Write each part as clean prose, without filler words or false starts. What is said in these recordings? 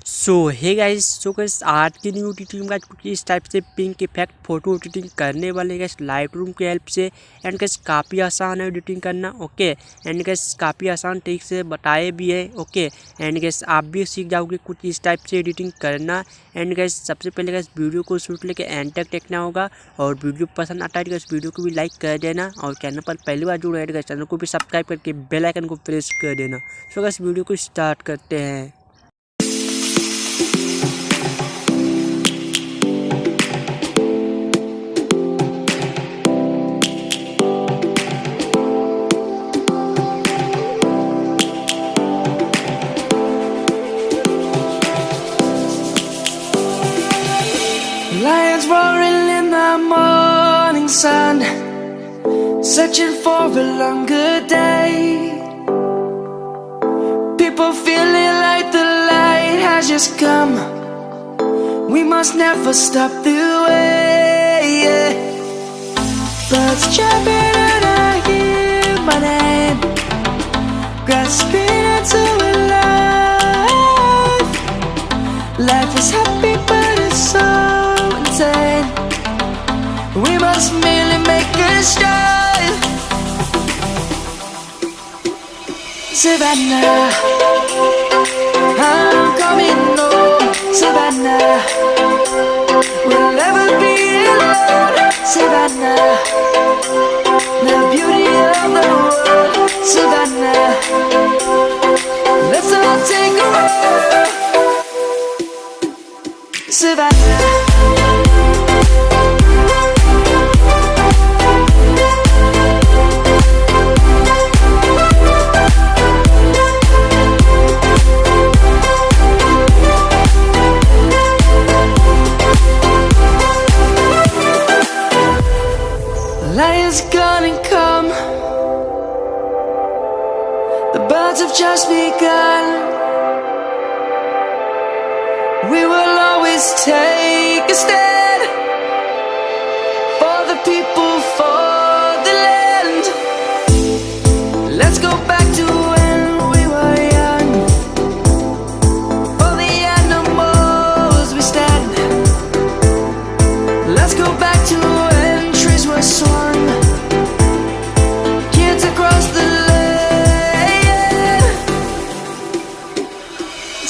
सो hey guys, आज की new editing का कुछ इस टाइप से पिंक इफेक्ट फोटो एडिटिंग करने वाले गाइस लाइट रूम की हेल्प से। एंड गाइस काफ़ी आसान है एडिटिंग करना। ओके एंड गाइस काफ़ी आसान ट्रिक से बताए भी है। ओके एंड गाइस आप भी सीख जाओगे कुछ इस टाइप से एडिटिंग करना। एंड गाइस सबसे पहले गाइस वीडियो को शूट लेके एंड तक देखना होगा और वीडियो पसंद आता है तो गाइस वीडियो को भी लाइक कर देना और चैनल पर पहली बार जुड़े हैं चैनल को भी सब्सक्राइब करके बेल आइकन को प्रेस कर देना। सो गाइस वीडियो को स्टार्ट करते हैं। Lions roaring in the morning sun, searching for a longer day. People feeling like the light has just come. We must never stop the way. Birds chirping and I hear my name, grasping into a life. Life is happy but it's so insane. We must merely make a start. Savannah, I'm coming home. Savannah, we'll never be alone. Savannah, the beauty of the world. Savannah, let's all take a walk. Savannah, lion's gonna come. The birds have just begun. We will always take a stand for the people, for the land. Let's go back to when we were young. For the animals we stand. Let's go back to when trees were swung. Kids across the land.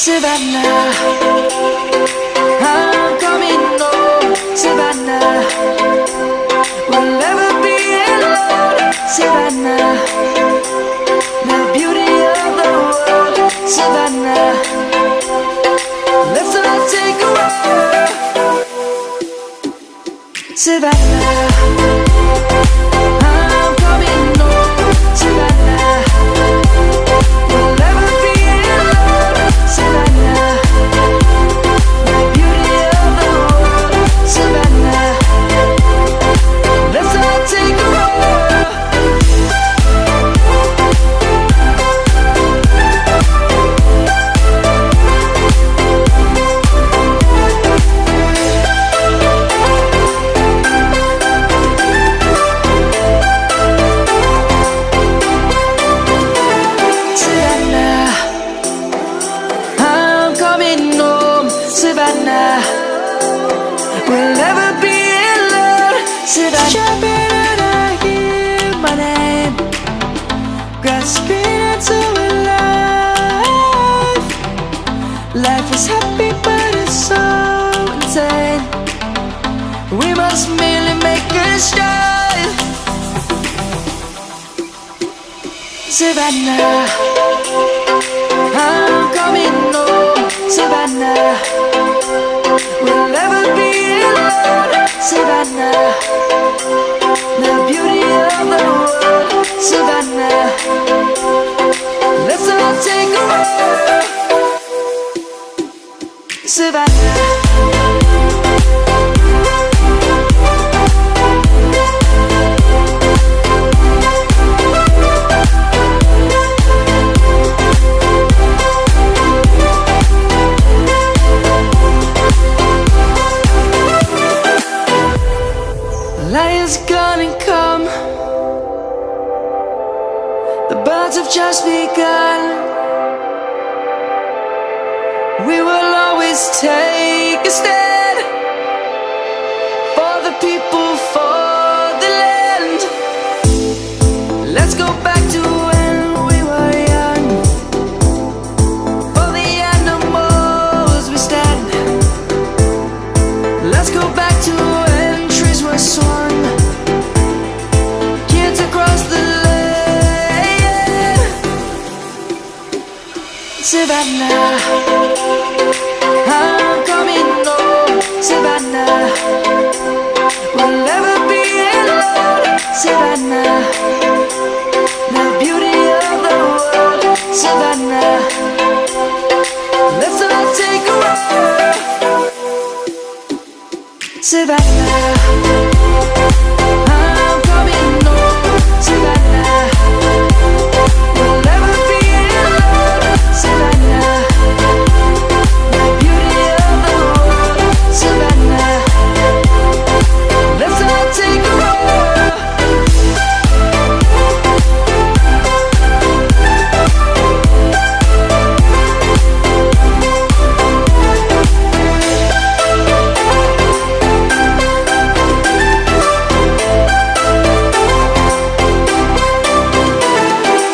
Savannah, I'm coming home. Savannah, we'll never be alone. Savannah, the beauty of the world. Savannah, let's all take a walk. Savannah, I'm coming home. Savannah, we'll never be alone. Savannah, the beauty of the world. Savannah, let's all take a walk. Savannah, I'm coming home. Savannah, we'll never be alone. Savannah, jumping and I hear my name, grasping into a life. Life is happy but it's so insane. We must merely make a start. Savannah, I'm coming home. Savannah, we'll never be alone. Savannah, the beauty of the world. Savannah, let's all take a walk. Savannah, lion's gonna come. The birds have just begun. We will always always take a stand for the people, for the land. Let's go back to when we were young. For the animals we stand. Let's go back to when trees were swung. Kids across the land. Savannah, I'm coming home. Savannah, we'll never be alone. Savannah, the beauty of the world. Savannah, let's all take a walk. Savannah, I'm coming home. Savannah, we'll never be alone. Savannah, the beauty of the world. Savannah, let's all take a walk.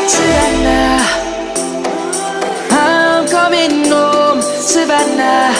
Savannah, I'm coming home. Savannah,